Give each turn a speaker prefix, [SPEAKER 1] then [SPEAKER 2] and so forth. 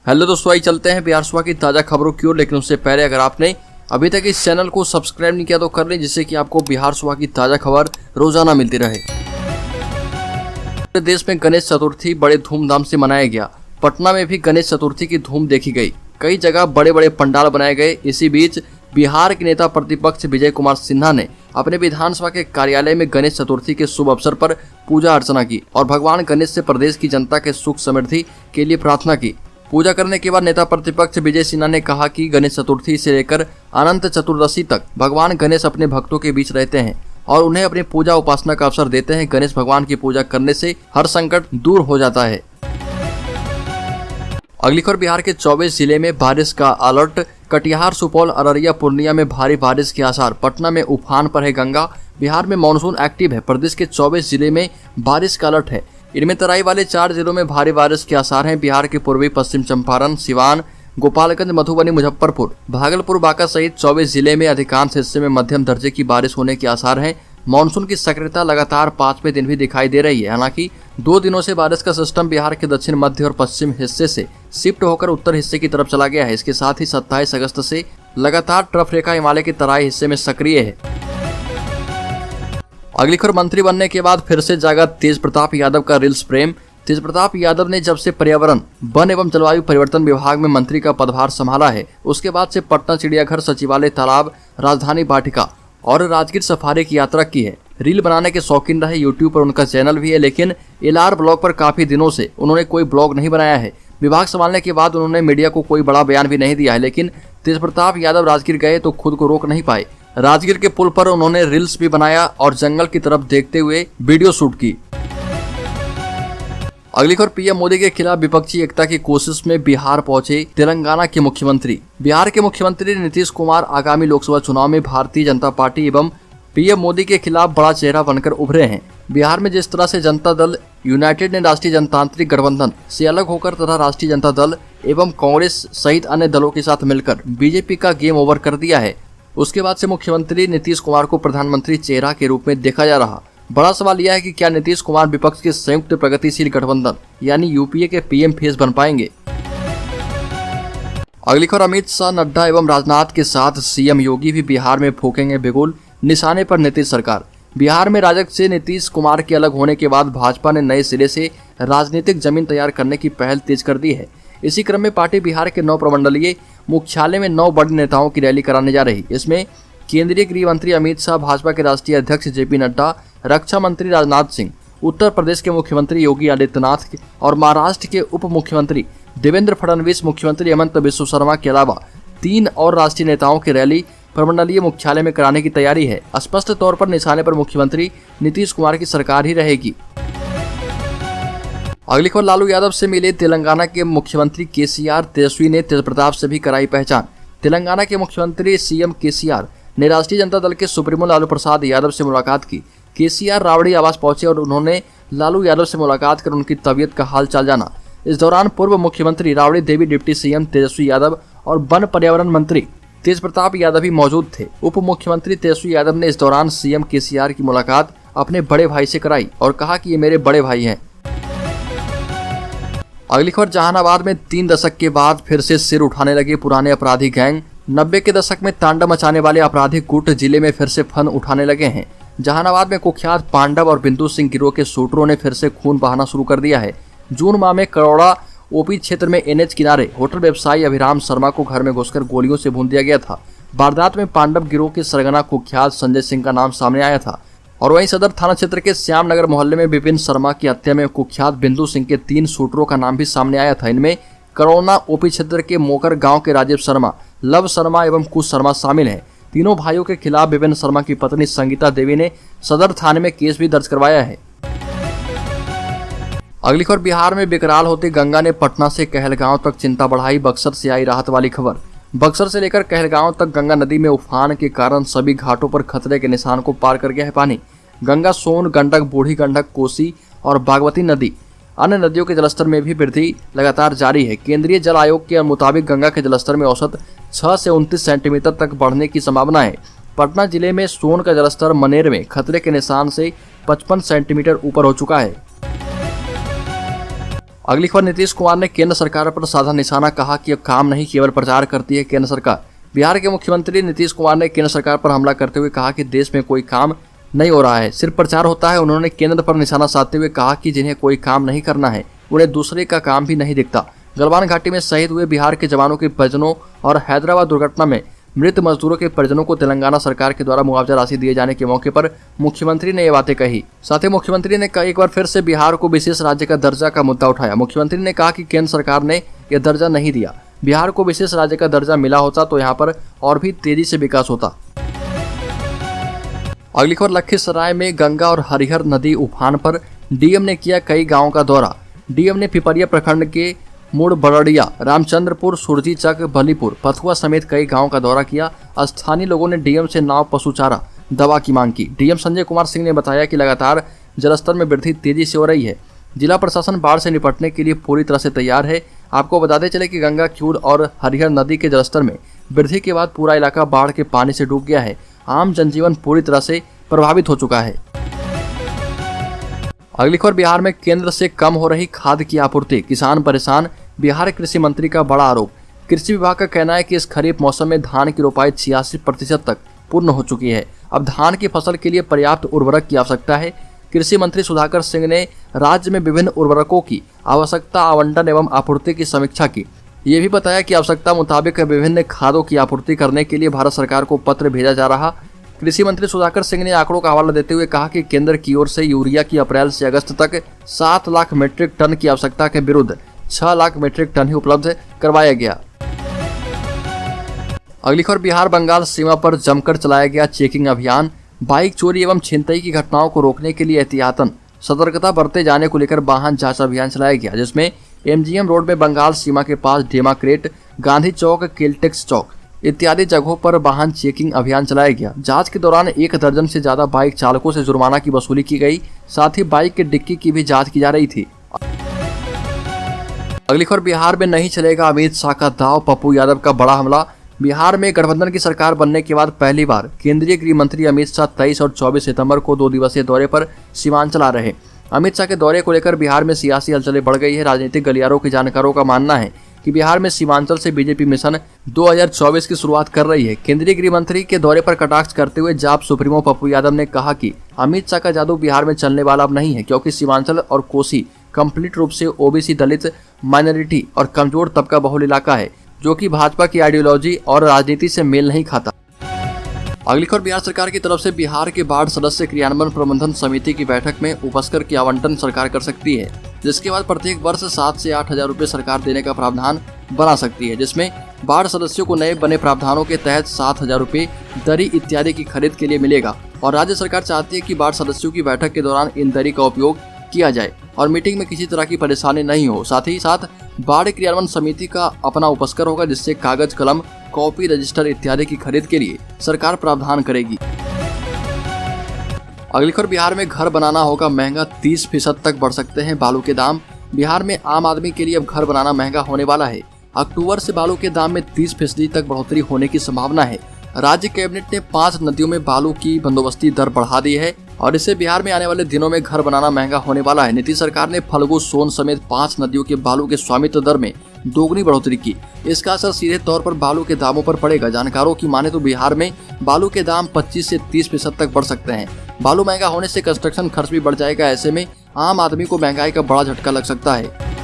[SPEAKER 1] Hello दोस्तों, आइए चलते हैं बिहार सुबह की ताज़ा खबरों की ओर। लेकिन उससे पहले अगर आपने अभी तक इस चैनल को सब्सक्राइब नहीं किया तो कर लें, जिससे कि आपको बिहार सुबह की ताज़ा खबर रोजाना मिलती रहे। पूरे देश में गणेश चतुर्थी बड़े धूमधाम से मनाया गया। पटना में भी गणेश चतुर्थी की धूम देखी गई। कई जगह बड़े बड़े पंडाल बनाए गए। इसी बीच बिहार के नेता प्रतिपक्ष विजय कुमार सिन्हा ने अपने विधानसभा के कार्यालय में गणेश चतुर्थी के शुभ अवसर पर पूजा अर्चना की और भगवान गणेश से प्रदेश की जनता के सुख समृद्धि के लिए प्रार्थना की। पूजा करने के बाद नेता प्रतिपक्ष विजय सिन्हा ने कहा कि गणेश चतुर्थी से लेकर अनंत चतुर्दशी तक भगवान गणेश अपने भक्तों के बीच रहते हैं और उन्हें अपनी पूजा उपासना का अवसर देते हैं। गणेश भगवान की पूजा करने से हर संकट दूर हो जाता है। अगली खबर, बिहार के 24 जिले में बारिश का अलर्ट। कटिहार, सुपौल, अररिया, पूर्णिया में भारी बारिश के आसार। पटना में उफान पर है गंगा। बिहार में मानसून एक्टिव है। प्रदेश के 24 जिले में बारिश का अलर्ट है। इनमें तराई वाले 4 जिलों में भारी बारिश के आसार हैं। बिहार के पूर्वी पश्चिम चंपारण, सिवान, गोपालगंज, मधुबनी, मुजफ्फरपुर, भागलपुर, बांका सहित 24 जिले में अधिकांश हिस्से में मध्यम दर्जे की बारिश होने के आसार हैं। मानसून की सक्रियता लगातार 5वें दिन भी दिखाई दे रही है। हालांकि 2 दिनों से बारिश का सिस्टम बिहार के दक्षिण मध्य और पश्चिम हिस्से से शिफ्ट होकर उत्तर हिस्से की तरफ चला गया है। इसके साथ ही 27 अगस्त से लगातार ट्रफ रेखा हिमालय के तराई हिस्से में सक्रिय है। अगली खबर, मंत्री बनने के बाद फिर से जागा तेज प्रताप यादव का रील्स प्रेम। तेज प्रताप यादव ने जब से पर्यावरण, वन एवं जलवायु परिवर्तन विभाग में मंत्री का पदभार संभाला है, उसके बाद से पटना चिड़ियाघर, सचिवालय, तालाब, राजधानी वाटिका और राजगीर सफारी की यात्रा की है। रील बनाने के शौकीन रहे। यूट्यूब पर उनका चैनल भी है, लेकिन एलआर ब्लॉग पर काफी दिनों से उन्होंने कोई ब्लॉग नहीं बनाया है। विभाग संभालने के बाद उन्होंने मीडिया को कोई बड़ा बयान भी नहीं दिया है। लेकिन तेज प्रताप यादव राजगीर गए तो खुद को रोक नहीं पाए। राजगीर के पुल पर उन्होंने रील्स भी बनाया और जंगल की तरफ देखते हुए वीडियो शूट की। अगली खबर, पीएम मोदी के खिलाफ विपक्षी एकता की कोशिश में बिहार पहुंचे तेलंगाना के मुख्यमंत्री। बिहार के मुख्यमंत्री नीतीश कुमार आगामी लोकसभा चुनाव में भारतीय जनता पार्टी एवं पीएम मोदी के खिलाफ बड़ा चेहरा बनकर उभरे हैं। बिहार में जिस तरह से जनता दल यूनाइटेड ने राष्ट्रीय जनतांत्रिक गठबंधन से अलग होकर तथा राष्ट्रीय जनता दल एवं कांग्रेस सहित अन्य दलों के साथ मिलकर बीजेपी का गेम ओवर कर दिया है, उसके बाद से मुख्यमंत्री नीतीश कुमार को प्रधानमंत्री चेहरा के रूप में देखा जा रहा। बड़ा सवाल यह है कि क्या नीतीश कुमार विपक्ष के संयुक्त प्रगतिशील गठबंधन यानी यूपीए के पीएम फेस बन पाएंगे। अगली खबर, अमित शाह, नड्डा एवं राजनाथ के साथ सीएम योगी भी बिहार में फूकेंगे बिगुल। निशाने पर नीतीश सरकार। बिहार में राजग से नीतीश कुमार के अलग होने के बाद भाजपा ने नए सिरे से राजनीतिक जमीन तैयार करने की पहल तेज कर दी है। इसी क्रम में पार्टी बिहार के 9 प्रमंडलीय मुख्यालय में 9 बड़े नेताओं की रैली कराने जा रही। इसमें केंद्रीय गृह मंत्री अमित शाह, भाजपा के राष्ट्रीय अध्यक्ष जेपी नड्डा, रक्षा मंत्री राजनाथ सिंह, उत्तर प्रदेश के मुख्यमंत्री योगी आदित्यनाथ और महाराष्ट्र के उप मुख्यमंत्री देवेंद्र फडणवीस, मुख्यमंत्री हेमंत बिस्व शर्मा के अलावा 3 और राष्ट्रीय नेताओं की रैली प्रमंडलीय मुख्यालय में कराने की तैयारी है। स्पष्ट तौर पर निशाने पर मुख्यमंत्री नीतीश कुमार की सरकार ही रहेगी। अगली खबर, लालू यादव से मिले तेलंगाना के मुख्यमंत्री केसीआर। तेजस्वी ने तेज प्रताप से भी कराई पहचान। तेलंगाना के मुख्यमंत्री सीएम केसीआर ने राष्ट्रीय जनता दल के सुप्रीमो लालू प्रसाद यादव से मुलाकात की। केसीआर रावड़ी आवास पहुंचे और उन्होंने लालू यादव से मुलाकात कर उनकी तबीयत का हाल चाल जाना। इस दौरान पूर्व मुख्यमंत्री रावड़ी देवी, डिप्टी सीएम तेजस्वी यादव और वन पर्यावरण मंत्री तेज प्रताप यादव भी मौजूद थे। उप मुख्यमंत्री तेजस्वी यादव ने इस दौरान सीएम केसीआर की मुलाकात अपने बड़े भाई से कराई और कहा कि ये मेरे बड़े भाई हैं। अगली खबर, जहानाबाद में 3 दशक के बाद फिर से सिर उठाने लगे पुराने अपराधी गैंग। 90 के दशक में तांडव मचाने वाले आपराधिक गुट जिले में फिर से फन उठाने लगे हैं। जहानाबाद में कुख्यात पांडव और बिंदु सिंह गिरोह के शूटरों ने फिर से खून बहाना शुरू कर दिया है। जून माह में करोड़ा ओपी क्षेत्र में एनएच किनारे होटल व्यवसायी अभिराम शर्मा को घर में घुसकर गोलियों से भून दिया गया था। वारदात में पांडव गिरोह के सरगना कुख्यात संजय सिंह का नाम सामने आया था और वहीं सदर थाना क्षेत्र के श्यामनगर मोहल्ले में विपिन शर्मा की हत्या में कुख्यात बिंदु सिंह के 3 शूटरों का नाम भी सामने आया था। इनमें करोना ओपी क्षेत्र के मोकर गांव के राजीव शर्मा, लव शर्मा एवं कुश शर्मा शामिल हैं। तीनों भाइयों के खिलाफ विपिन शर्मा की पत्नी संगीता देवी ने सदर थाने में केस भी दर्ज करवाया है। अगली खबर, बिहार में विकराल होती गंगा ने पटना से कहलगांव तक चिंता बढ़ाई। बक्सर से आई राहत वाली खबर। बक्सर से लेकर कहलगांव तक गंगा नदी में उफान के कारण सभी घाटों पर खतरे के निशान को पार कर गया है पानी। गंगा, सोन, गंडक, बूढ़ी गंडक, कोसी और बागमती नदी अन्य नदियों के जलस्तर में भी वृद्धि लगातार जारी है। केंद्रीय जल आयोग के मुताबिक गंगा के जलस्तर में औसत 6 से 29 सेंटीमीटर तक बढ़ने की संभावना है। पटना जिले में सोन का जलस्तर मनेर में खतरे के निशान से 55 सेंटीमीटर ऊपर हो चुका है। अगली खबर, नीतीश कुमार ने केंद्र सरकार पर साधा निशाना, कहा कि अब काम नहीं केवल प्रचार करती है केंद्र सरकार। बिहार के मुख्यमंत्री नीतीश कुमार ने केंद्र सरकार पर हमला करते हुए कहा कि देश में कोई काम नहीं हो रहा है, सिर्फ प्रचार होता है। उन्होंने केंद्र पर निशाना साधते हुए कहा कि जिन्हें कोई काम नहीं करना है उन्हें दूसरे का काम भी नहीं दिखता। गलवान घाटी में शहीद हुए बिहार के जवानों के परिजनों और हैदराबाद दुर्घटना में मृत मजदूरों के परिजनों को तेलंगाना सरकार के द्वारा मुआवजा राशि दिए जाने के मौके पर मुख्यमंत्री ने ये बातें कही। साथ ही मुख्यमंत्री ने एक बार फिर से बिहार को विशेष राज्य का दर्जा का मुद्दा उठाया। मुख्यमंत्री ने कहा कि केंद्र सरकार ने यह दर्जा नहीं दिया, बिहार को विशेष राज्य का दर्जा मिला होता तो यहाँ पर और भी तेजी से विकास होता। अगली खबर, लखीसराय में गंगा और हरिहर नदी उफान पर, डीएम ने किया कई गाँव का दौरा। डीएम ने पिपरिया प्रखंड के मुड़ बड़िया, रामचंद्रपुर, सुरजी चक, बलीपुर, पथुआ समेत कई गांवों का दौरा किया। स्थानीय लोगों ने डीएम से नाव, पशुचारा, दवा की मांग की। डीएम संजय कुमार सिंह ने बताया कि लगातार जलस्तर में वृद्धि तेजी से हो रही है। जिला प्रशासन बाढ़ से निपटने के लिए पूरी तरह से तैयार है। आपको बताते चले कि गंगा, क्यूर और हरिहर नदी के जलस्तर में वृद्धि के बाद पूरा इलाका बाढ़ के पानी से डूब गया है। आम जनजीवन पूरी तरह से प्रभावित हो चुका है। अगली खबर, बिहार में केंद्र से कम हो रही खाद की आपूर्ति, किसान परेशान। बिहार कृषि मंत्री का बड़ा आरोप। कृषि विभाग का कहना है कि इस खरीफ मौसम में धान की रोपाई 86% तक पूर्ण हो चुकी है। अब धान की फसल के लिए पर्याप्त उर्वरक की आवश्यकता है। कृषि मंत्री सुधाकर सिंह ने राज्य में विभिन्न उर्वरकों की आवश्यकता, आवंटन एवं आपूर्ति की समीक्षा की। ये भी बताया कि आवश्यकता मुताबिक विभिन्न खादों की आपूर्ति करने के लिए भारत सरकार को पत्र भेजा जा रहा। कृषि मंत्री सुधाकर सिंह ने आंकड़ों का हवाला देते हुए कहा कि केंद्र की ओर से यूरिया की अप्रैल से अगस्त तक 7 लाख मीट्रिक टन की आवश्यकता के विरुद्ध 6 लाख मीट्रिक टन ही उपलब्ध करवाया गया। अगली खबर, बिहार बंगाल सीमा पर जमकर चलाया गया चेकिंग अभियान। बाइक चोरी एवं छिनतई की घटनाओं को रोकने के लिए एहतियातन सतर्कता बरते जाने को लेकर वाहन जांच अभियान चलाया गया, जिसमें एमजीएम रोड में बंगाल सीमा के पास डेमाक्रेट, गांधी चौक, केलटेक्स चौक इत्यादि जगहों पर वाहन चेकिंग अभियान चलाया गया। जांच के दौरान 1 दर्जन से ज्यादा बाइक चालकों से जुर्माना की वसूली की गई। साथ ही बाइक के डिक्की की भी जांच की जा रही थी। अगली खबर, बिहार में नहीं चलेगा अमित शाह का दाव, पप्पू यादव का बड़ा हमला। बिहार में गठबंधन की सरकार बनने के बाद पहली बार केंद्रीय गृह मंत्री अमित शाह 23 और 24 सितंबर को 2 दिवसीय दौरे पर सीमांचल आ रहे। अमित शाह के दौरे को लेकर बिहार में सियासी हलचलें बढ़ गई है। राजनीतिक गलियारों के जानकारों का मानना है कि बिहार में सीमांचल से बीजेपी मिशन 2024 की शुरुआत कर रही है। केंद्रीय गृह मंत्री के दौरे पर कटाक्ष करते हुए जाप सुप्रीमो पप्पू यादव ने कहा कि अमित शाह का जादू बिहार में चलने वाला अब नहीं है, क्योंकि सीमांचल और कोसी कंप्लीट रूप से ओबीसी, दलित, माइनॉरिटी और कमजोर तबका बहुल इलाका है, जो कि भाजपा की आइडियोलॉजी और राजनीति से मेल नहीं खाता। अगली खबर, बिहार सरकार की तरफ से बिहार के बाढ़ सदस्य क्रियान्वयन प्रबंधन समिति की बैठक में उपस्कर की आवंटन सरकार कर सकती है, जिसके बाद प्रत्येक वर्ष 7 से 8 हजार रुपये सरकार देने का प्रावधान बना सकती है, जिसमें बाढ़ सदस्यों को नए बने प्रावधानों के तहत 7 हजार रुपये दरी इत्यादि की खरीद के लिए मिलेगा। और राज्य सरकार चाहती है कि बाढ़ सदस्यों की बैठक के दौरान इन दरी का उपयोग किया जाए और मीटिंग में किसी तरह की परेशानी नहीं हो। साथ ही साथ बाढ़ क्रियान्वयन समिति का अपना उपस्कर होगा, जिससे कागज, कलम, कॉपी, रजिस्टर इत्यादि की खरीद के लिए सरकार प्रावधान करेगी। अगली खबर, बिहार में घर बनाना होगा महंगा, 30% तक बढ़ सकते हैं बालू के दाम। बिहार में आम आदमी के लिए अब घर बनाना महंगा होने वाला है। अक्टूबर से बालू के दाम में 30% तक बढ़ोतरी होने की संभावना है। राज्य कैबिनेट ने 5 नदियों में बालू की बंदोबस्ती दर बढ़ा दी है और इससे बिहार में आने वाले दिनों में घर बनाना महंगा होने वाला है। नीतीश सरकार ने फल्गु, सोन समेत 5 नदियों के बालू के स्वामित्व दर में दोगुनी बढ़ोतरी की। इसका असर सीधे तौर पर बालू के दामों पर पड़ेगा। जानकारों की माने तो बिहार में बालू के दाम 25 से 30% तक बढ़ सकते हैं। बालू महंगा होने से कंस्ट्रक्शन खर्च भी बढ़ जाएगा। ऐसे में आम आदमी को महंगाई का बड़ा झटका लग सकता है।